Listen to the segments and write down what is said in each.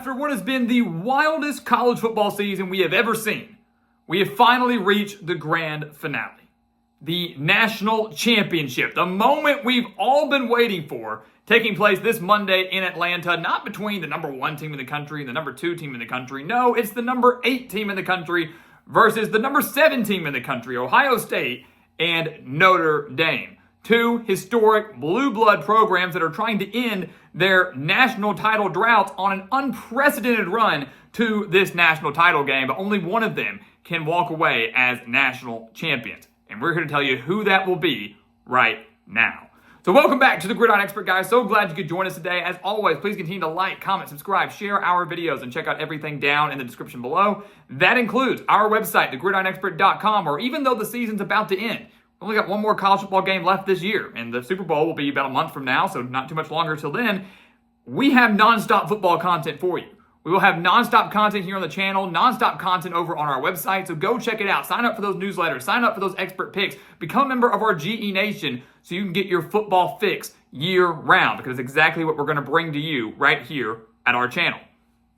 after what has been the wildest college football season we have ever seen, we have finally reached the grand finale. The national championship, the moment we've all been waiting for, taking place this Monday in Atlanta, not between the number 1 team in the country and the number 2 team in the country. No, it's the number 8 team in the country versus the number 7 team in the country, Ohio State and Notre Dame. 2 historic blue blood programs that are trying to end their national title droughts on an unprecedented run to this national title game, but only one of them can walk away as national champions. And we're here to tell you who that will be right now. So welcome back to the Gridiron Expert, guys. So glad you could join us today. As always, please continue to like, comment, subscribe, share our videos, and check out everything down in the description below. That includes our website, thegridironexpert.com, where even though the season's about to end, we only got one more college football game left this year, and the Super Bowl will be about a month from now, so not too much longer till then. We have nonstop football content for you. We will have nonstop content here on the channel, nonstop content over on our website, so go check it out. Sign up for those newsletters, sign up for those expert picks, become a member of our GE Nation so you can get your football fix year round, because it's exactly what we're going to bring to you right here at our channel.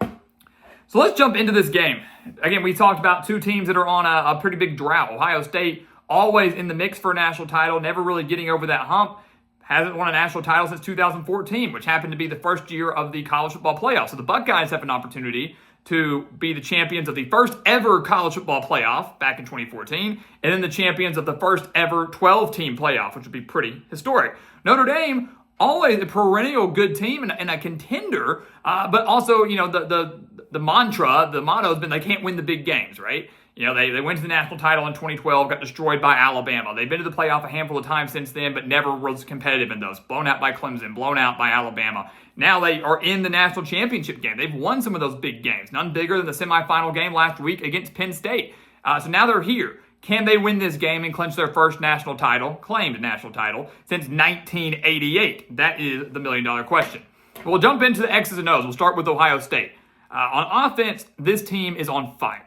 So let's jump into this game. Again, we talked about 2 teams that are on a pretty big drought. Ohio State, always in the mix for a national title, never really getting over that hump. Hasn't won a national title since 2014, which happened to be the first year of the college football playoff. So the Buckeyes have an opportunity to be the champions of the first ever college football playoff back in 2014, and then the champions of the first ever 12-team playoff, which would be pretty historic. Notre Dame, always a perennial good team and a contender, but also, you know, the mantra, the motto has been they can't win the big games, right? You know, they went to the national title in 2012, got destroyed by Alabama. They've been to the playoff a handful of times since then, but never was competitive in those. Blown out by Clemson, blown out by Alabama. Now they are in the national championship game. They've won some of those big games, none bigger than the semifinal game last week against Penn State. So now they're here. Can they win this game and clinch their first national title, claimed national title, since 1988? That is the million-dollar question. We'll jump into the X's and O's. We'll start with Ohio State. On offense, this team is on fire.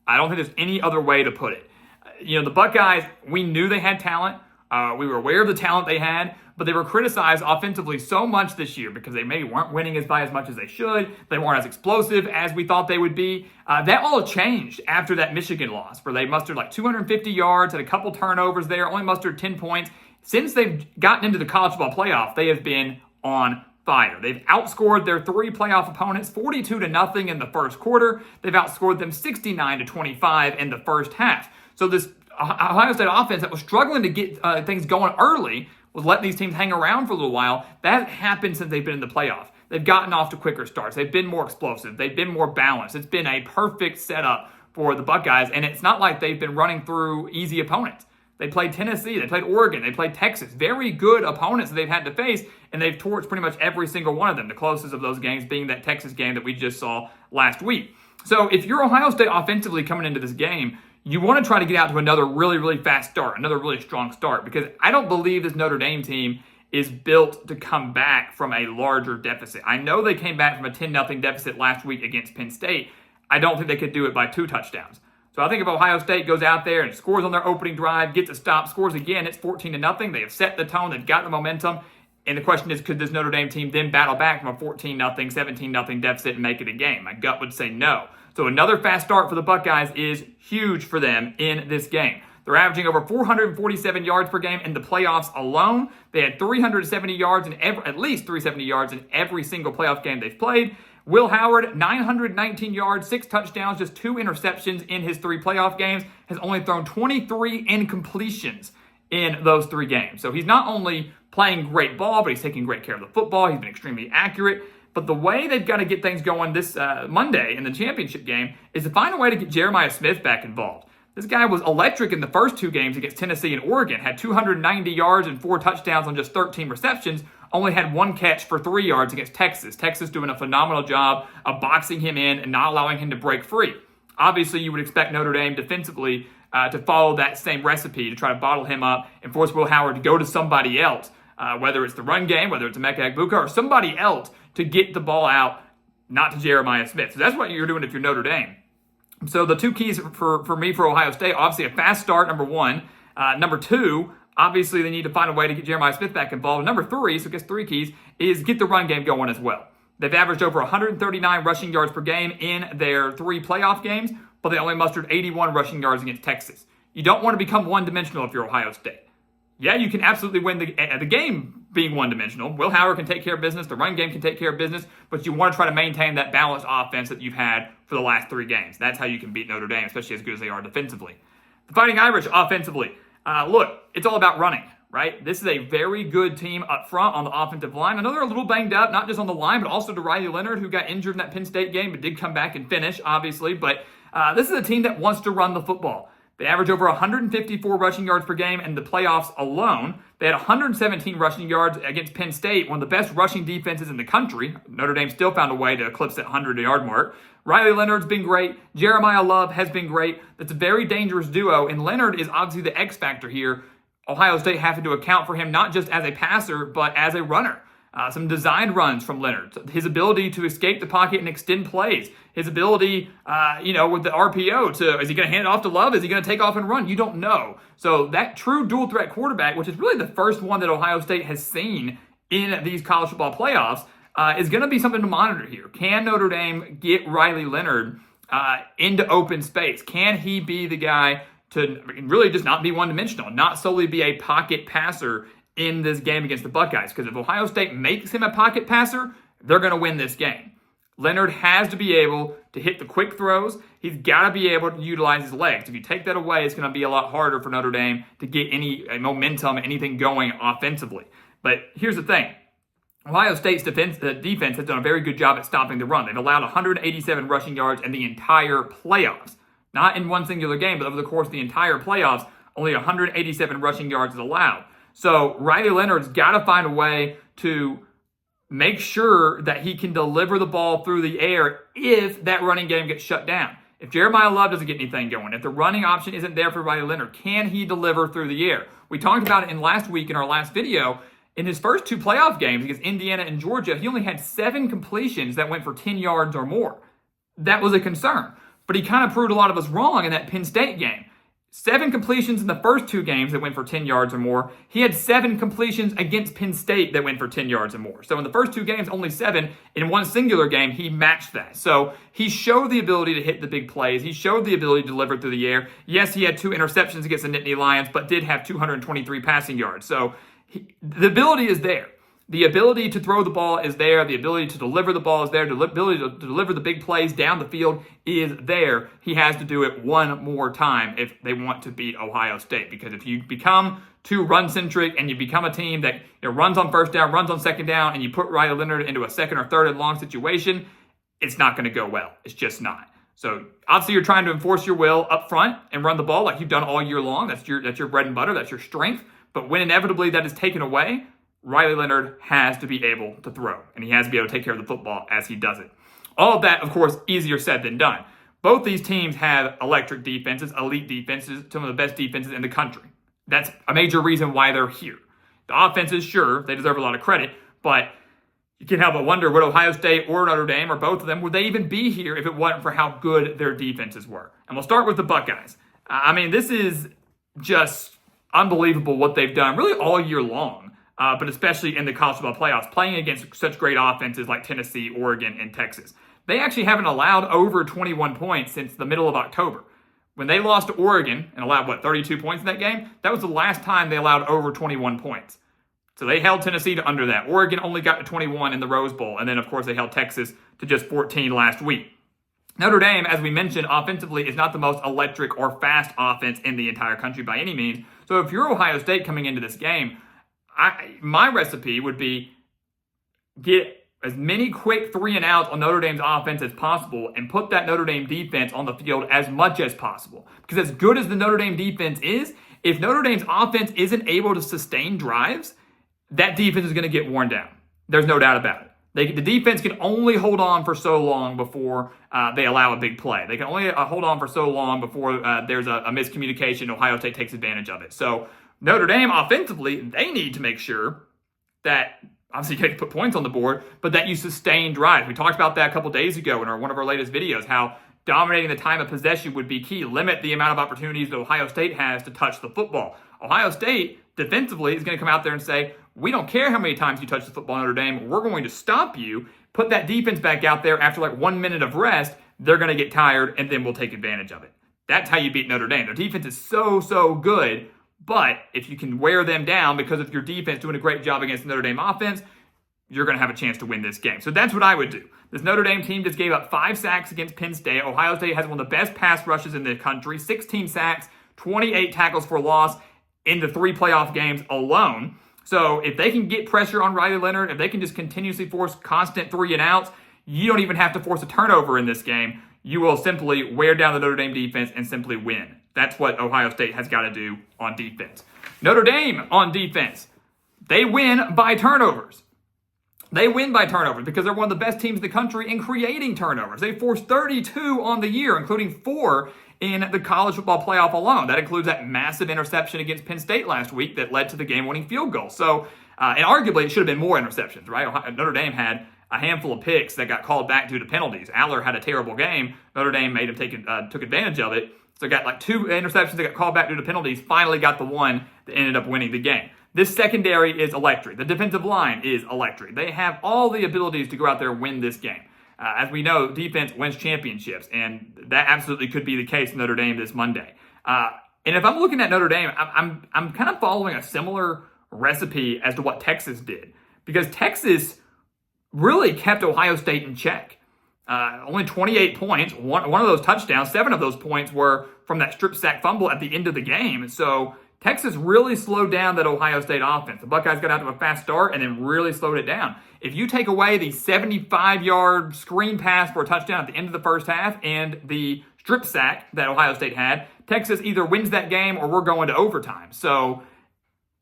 I don't think there's any other way to put it. You know, the Buckeyes, we knew they had talent. We were aware of the talent they had, but they were criticized offensively so much this year because they maybe weren't winning by as much as they should. They weren't as explosive as we thought they would be. That all changed after that Michigan loss, where they mustered like 250 yards, had a couple turnovers there, only mustered 10 points. Since they've gotten into the college football playoff, they have been on fire. They've outscored their 3 playoff opponents 42-0 in the first quarter. They've outscored them 69-25 in the first half. So this Ohio State offense that was struggling to get things going early, was letting these teams hang around for a little while. That happened since they've been in the playoff. They've gotten off to quicker starts. They've been more explosive. They've been more balanced. It's been a perfect setup for the Buckeyes, and it's not like they've been running through easy opponents. They played Tennessee, they played Oregon, they played Texas. Very good opponents that they've had to face, and they've torched pretty much every single one of them. The closest of those games being that Texas game that we just saw last week. So if you're Ohio State offensively coming into this game, you want to try to get out to another really, really fast start, another really strong start, because I don't believe this Notre Dame team is built to come back from a larger deficit. I know they came back from a 10-0 deficit last week against Penn State. I don't think they could do it by 2 touchdowns. So I think if Ohio State goes out there and scores on their opening drive, gets a stop, scores again, it's 14-0. They have set the tone. They've got the momentum. And the question is, could this Notre Dame team then battle back from a 14-0, 17-0 deficit and make it a game? My gut would say no. So another fast start for the Buckeyes is huge for them in this game. They're averaging over 447 yards per game in the playoffs alone. They had 370 yards at least 370 yards in every single playoff game they've played. Will Howard, 919 yards, 6 touchdowns, just 2 interceptions in his 3 playoff games, has only thrown 23 incompletions in those 3 games. So he's not only playing great ball, but he's taking great care of the football. He's been extremely accurate. But the way they've got to get things going this Monday in the championship game is to find a way to get Jeremiah Smith back involved. This guy was electric in the first 2 games against Tennessee and Oregon, had 290 yards and 4 touchdowns on just 13 receptions, only had 1 catch for 3 yards against Texas. Texas doing a phenomenal job of boxing him in and not allowing him to break free. Obviously, you would expect Notre Dame defensively to follow that same recipe, to try to bottle him up and force Will Howard to go to somebody else, whether it's the run game, whether it's Emeka Egbuka, or somebody else to get the ball out, not to Jeremiah Smith. So that's what you're doing if you're Notre Dame. So the 2 keys for me for Ohio State, obviously a fast start, number 1. Number 2, obviously they need to find a way to get Jeremiah Smith back involved. Number 3, so I guess 3 keys, is get the run game going as well. They've averaged over 139 rushing yards per game in their 3 playoff games, but they only mustered 81 rushing yards against Texas. You don't want to become one-dimensional if you're Ohio State. Yeah, you can absolutely win the game being one-dimensional. Will Howard can take care of business. The run game can take care of business. But you want to try to maintain that balanced offense that you've had for the last 3 games. That's how you can beat Notre Dame, especially as good as they are defensively. The Fighting Irish offensively. Look, it's all about running, right? This is a very good team up front on the offensive line. I know they're a little banged up, not just on the line, but also to Riley Leonard, who got injured in that Penn State game, but did come back and finish, obviously. But this is a team that wants to run the football. They average over 154 rushing yards per game in the playoffs alone. They had 117 rushing yards against Penn State, one of the best rushing defenses in the country. Notre Dame still found a way to eclipse that 100-yard mark. Riley Leonard's been great. Jeremiah Love has been great. That's a very dangerous duo, and Leonard is obviously the X factor here. Ohio State having to account for him not just as a passer, but as a runner. Some designed runs from Leonard. His ability to escape the pocket and extend plays. His ability, with the RPO is he going to hand it off to Love? Is he going to take off and run? You don't know. So that true dual threat quarterback, which is really the first one that Ohio State has seen in these college football playoffs, is going to be something to monitor here. Can Notre Dame get Riley Leonard into open space? Can he be the guy to really just not be one-dimensional, not solely be a pocket passer in this game against the Buckeyes? Because if Ohio State makes him a pocket passer, they're going to win this game. Leonard has to be able to hit the quick throws. He's got to be able to utilize his legs. If you take that away, it's going to be a lot harder for Notre Dame to get any momentum, anything going offensively. But here's the thing. Ohio State's defense has done a very good job at stopping the run. They've allowed 187 rushing yards in the entire playoffs. Not in one singular game, but over the course of the entire playoffs, only 187 rushing yards is allowed. So Riley Leonard's got to find a way to make sure that he can deliver the ball through the air if that running game gets shut down. If Jeremiah Love doesn't get anything going, if the running option isn't there for Riley Leonard, can he deliver through the air? We talked about it in last week in our last video. In his first 2 playoff games against Indiana and Georgia, he only had 7 completions that went for 10 yards or more. That was a concern. But he kind of proved a lot of us wrong in that Penn State game. 7 completions in the first 2 games that went for 10 yards or more. He had 7 completions against Penn State that went for 10 yards or more. So in the first 2 games, only 7. In one singular game, he matched that. So he showed the ability to hit the big plays. He showed the ability to deliver through the air. Yes, he had 2 interceptions against the Nittany Lions, but did have 223 passing yards. So the ability is there. The ability to throw the ball is there. The ability to deliver the ball is there. The ability to deliver the big plays down the field is there. He has to do it one more time if they want to beat Ohio State. Because if you become too run-centric and you become a team that runs on first down, runs on second down, and you put Riley Leonard into a second or third and long situation, it's not going to go well. It's just not. So obviously you're trying to enforce your will up front and run the ball like you've done all year long. That's your bread and butter. That's your strength. But when inevitably that is taken away, Riley Leonard has to be able to throw, and he has to be able to take care of the football as he does it. All of that, of course, easier said than done. Both these teams have electric defenses, elite defenses, some of the best defenses in the country. That's a major reason why they're here. The offenses, sure, they deserve a lot of credit, but you can't help but wonder, would Ohio State or Notre Dame, or both of them, would they even be here if it wasn't for how good their defenses were? And we'll start with the Buckeyes. This is just unbelievable what they've done really all year long. But especially in the college football playoffs, playing against such great offenses like Tennessee, Oregon, and Texas. They actually haven't allowed over 21 points since the middle of October. When they lost to Oregon and allowed, 32 points in that game? That was the last time they allowed over 21 points. So they held Tennessee to under that. Oregon only got to 21 in the Rose Bowl. And then, of course, they held Texas to just 14 last week. Notre Dame, as we mentioned, offensively is not the most electric or fast offense in the entire country by any means. So if you're Ohio State coming into this game, my recipe would be get as many quick 3-and-outs on Notre Dame's offense as possible and put that Notre Dame defense on the field as much as possible. Because as good as the Notre Dame defense is, if Notre Dame's offense isn't able to sustain drives, that defense is going to get worn down. There's no doubt about it. The defense can only hold on for so long before they allow a big play. They can only hold on for so long before there's a miscommunication. Ohio State takes advantage of it. So Notre Dame offensively, they need to make sure that obviously you can put points on the board, but that you sustain drives. We talked about that a couple days ago in one of our latest videos, how dominating the time of possession would be key. Limit the amount of opportunities that Ohio State has to touch the football. Ohio State defensively is going to come out there and say, We don't care how many times you touch the football, Notre Dame. We're going to stop you. Put that defense back out there after like 1 minute of rest. They're going to get tired, and then we'll take advantage of it. That's how you beat Notre Dame. Their defense is so good, but if you can wear them down because of your defense doing a great job against the Notre Dame offense, you're going to have a chance to win this game. So that's what I would do. This Notre Dame team just gave up 5 sacks against Penn State. Ohio State has one of the best pass rushes in the country, 16 sacks, 28 tackles for loss in the 3 playoff games alone. So if they can get pressure on Riley Leonard, if they can just continuously force constant 3 and outs, you don't even have to force a turnover in this game. You will simply wear down the Notre Dame defense and simply win. That's what Ohio State has got to do on defense. Notre Dame on defense, they win by turnovers. They win by turnovers because they're one of the best teams in the country in creating turnovers. They forced 32 on the year, including 4 in the college football playoff alone. That includes that massive interception against Penn State last week that led to the game-winning field goal. So, and arguably, it should have been more interceptions, right? Notre Dame had a handful of picks that got called back due to penalties. Aller had a terrible game. Notre Dame made him took advantage of it. So got like 2 interceptions that got called back due to penalties. Finally got the one that ended up winning the game. This secondary is electric. The defensive line is electric. They have all the abilities to go out there and win this game. As we know, defense wins championships, and that absolutely could be the case in Notre Dame this Monday. And if I'm looking at Notre Dame, I'm kind of following a similar recipe as to what Texas did, because Texas really kept Ohio State in check. Only 28 points, one of those touchdowns, 7 of those points were from that strip sack fumble at the end of the game. So Texas really slowed down that Ohio State offense. The Buckeyes got out to a fast start and then really slowed it down. If you take away the 75-yard screen pass for a touchdown at the end of the first half and the strip sack that Ohio State had, Texas either wins that game or we're going to overtime. So,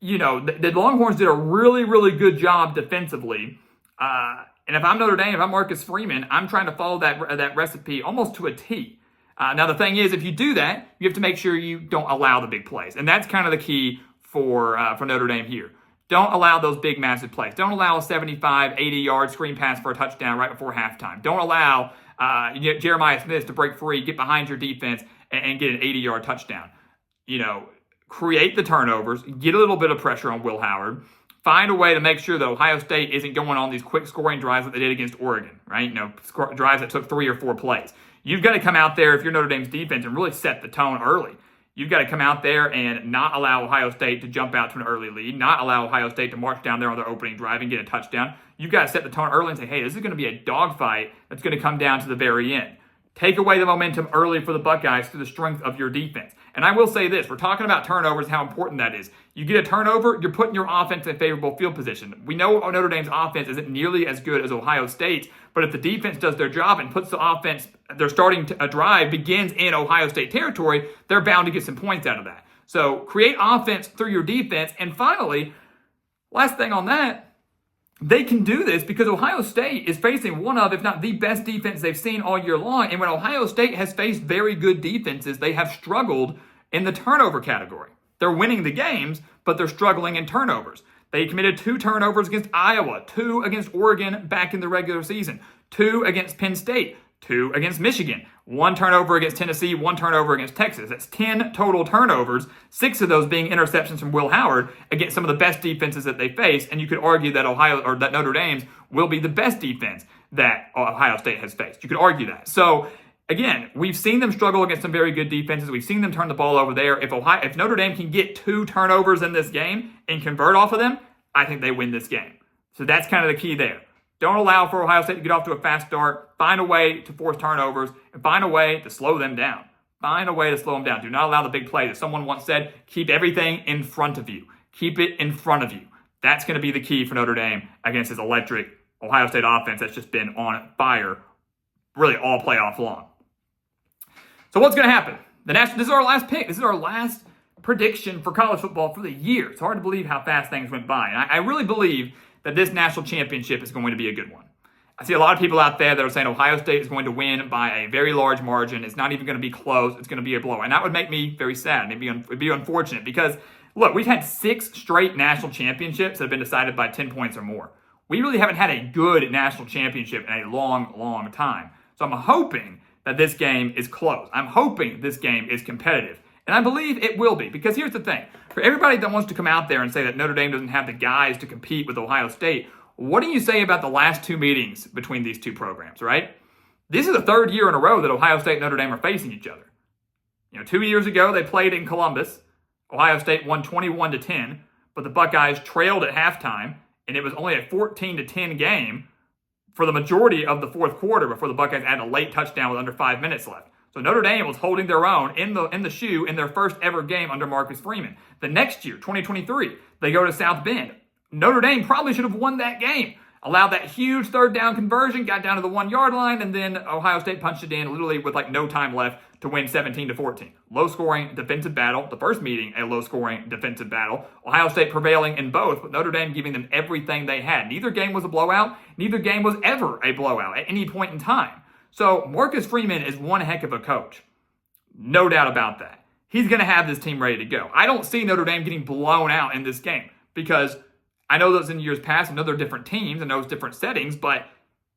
you know, the Longhorns did a really good job defensively. And if I'm Notre Dame, if I'm Marcus Freeman, I'm trying to follow that recipe almost to a T. Now, the thing is, if you do that, you have to make sure you don't allow the big plays. And that's kind of the key for Notre Dame here. Don't allow those big, massive plays. Don't allow a 75, 80-yard screen pass for a touchdown right before halftime. Don't allow Jeremiah Smith to break free, get behind your defense, and get an 80-yard touchdown. You know, create the turnovers, get a little bit of pressure on Will Howard. Find a way to make sure that Ohio State isn't going on these quick scoring drives that they did against Oregon, right? You know, drives that took 3 or 4 plays. You've got to come out there, if you're Notre Dame's defense, and really set the tone early. You've got to come out there and not allow Ohio State to jump out to an early lead, not allow Ohio State to march down there on their opening drive and get a touchdown. You've got to set the tone early and say, hey, this is going to be a dogfight that's going to come down to the very end. Take away the momentum early for the Buckeyes through the strength of your defense. And I will say this, we're talking about turnovers, how important that is. You get a turnover, you're putting your offense in favorable field position. We know Notre Dame's offense isn't nearly as good as Ohio State's, but if the defense does their job and puts the offense, their starting drive begins in Ohio State territory, they're bound to get some points out of that. So create offense through your defense. And finally, last thing on that, they can do this because Ohio State is facing one of, if not the best defense they've seen all year long. And when Ohio State has faced very good defenses, they have struggled in the turnover category. They're winning the games, but they're struggling in turnovers. They committed 2 turnovers against Iowa, 2 against Oregon back in the regular season, 2 against Penn State, 2 against Michigan, 1 turnover against Tennessee, 1 turnover against Texas. That's 10 total turnovers, 6 of those being interceptions from Will Howard against some of the best defenses that they face. And you could argue that that Notre Dame's will be the best defense that Ohio State has faced. You could argue that. So again, we've seen them struggle against some very good defenses. We've seen them turn the ball over there. If Notre Dame can get 2 turnovers in this game and convert off of them, I think they win this game. So that's kind of the key there. Don't allow for Ohio State to get off to a fast start. Find a way to force turnovers and find a way to slow them down. Find a way to slow them down. Do not allow the big plays. As someone once said, keep everything in front of you. Keep it in front of you. That's going to be the key for Notre Dame against this electric Ohio State offense that's just been on fire really all playoff long. So what's going to happen? This is our last pick. This is our last prediction for college football for the year. It's hard to believe how fast things went by. And I really believe that this national championship is going to be a good one. I see a lot of people out there that are saying Ohio State is going to win by a very large margin. It's not even going to be close. It's going to be a blowout. And that would make me very sad. It'd be unfortunate because, look, we've had 6 straight national championships that have been decided by 10 points or more. We really haven't had a good national championship in a long time. So I'm hoping that this game is close. I'm hoping this game is competitive. And I believe it will be, because here's the thing. For everybody that wants to come out there and say that Notre Dame doesn't have the guys to compete with Ohio State, what do you say about the last two meetings between these two programs, right? This is the third year in a row that Ohio State and Notre Dame are facing each other. 2 years ago, they played in Columbus. Ohio State won 21-10, but the Buckeyes trailed at halftime, and it was only a 14-10 game for the majority of the fourth quarter before the Buckeyes added a late touchdown with under 5 minutes left. So Notre Dame was holding their own in the shoe in their first ever game under Marcus Freeman. The next year, 2023, they go to South Bend. Notre Dame probably should have won that game. Allowed that huge third down conversion, got down to the 1 yard line, and then Ohio State punched it in literally with no time left to win 17-14. Low scoring defensive battle. The first meeting, a low scoring defensive battle. Ohio State prevailing in both, but Notre Dame giving them everything they had. Neither game was a blowout. Neither game was ever a blowout at any point in time. So Marcus Freeman is one heck of a coach. No doubt about that. He's going to have this team ready to go. I don't see Notre Dame getting blown out in this game because I know those in years past, I know they're different teams and those different settings, but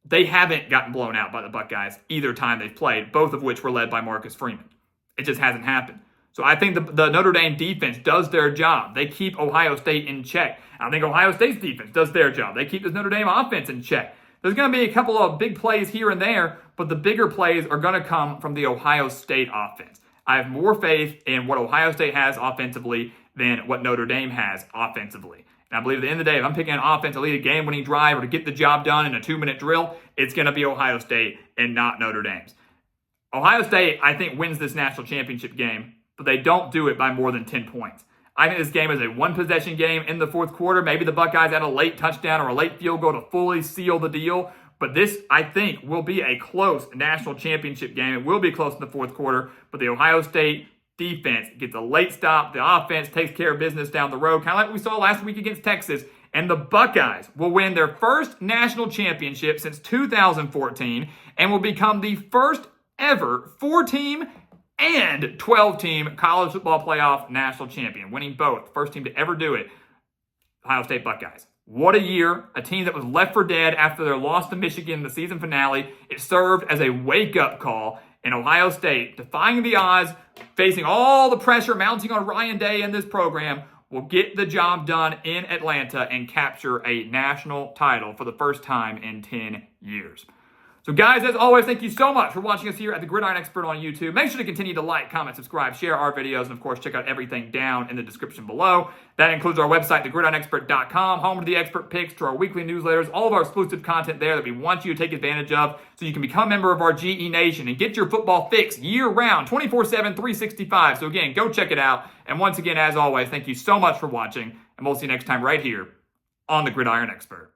they haven't gotten blown out by the Buckeyes either time they've played, both of which were led by Marcus Freeman. It just hasn't happened. So I think the Notre Dame defense does their job. They keep Ohio State in check. I think Ohio State's defense does their job. They keep this Notre Dame offense in check. There's going to be a couple of big plays here and there, but the bigger plays are going to come from the Ohio State offense. I have more faith in what Ohio State has offensively than what Notre Dame has offensively. And I believe at the end of the day, if I'm picking an offense to lead a game-winning drive or to get the job done in a 2-minute drill, it's going to be Ohio State and not Notre Dame's. Ohio State, I think, wins this national championship game, but they don't do it by more than 10 points. I think this game is a one-possession game in the fourth quarter. Maybe the Buckeyes add a late touchdown or a late field goal to fully seal the deal. But this, I think, will be a close national championship game. It will be close in the fourth quarter, but the Ohio State defense gets a late stop. The offense takes care of business down the road, kind of like we saw last week against Texas. And the Buckeyes will win their first national championship since 2014 and will become the first ever 4-team and 12-team college football playoff national champion, winning both. First team to ever do it, Ohio State Buckeyes. What a year. A team that was left for dead after their loss to Michigan in the season finale. It served as a wake-up call. And Ohio State, defying the odds, facing all the pressure mounting on Ryan Day and this program, will get the job done in Atlanta and capture a national title for the first time in 10 years. So guys, as always, thank you so much for watching us here at the Gridiron Expert on YouTube. Make sure to continue to like, comment, subscribe, share our videos, and of course, check out everything down in the description below. That includes our website, thegridironexpert.com, home to the expert picks, to our weekly newsletters, all of our exclusive content there that we want you to take advantage of so you can become a member of our GE Nation and get your football fix year-round, 24/7, 365. So again, go check it out. And once again, as always, thank you so much for watching, and we'll see you next time right here on the Gridiron Expert.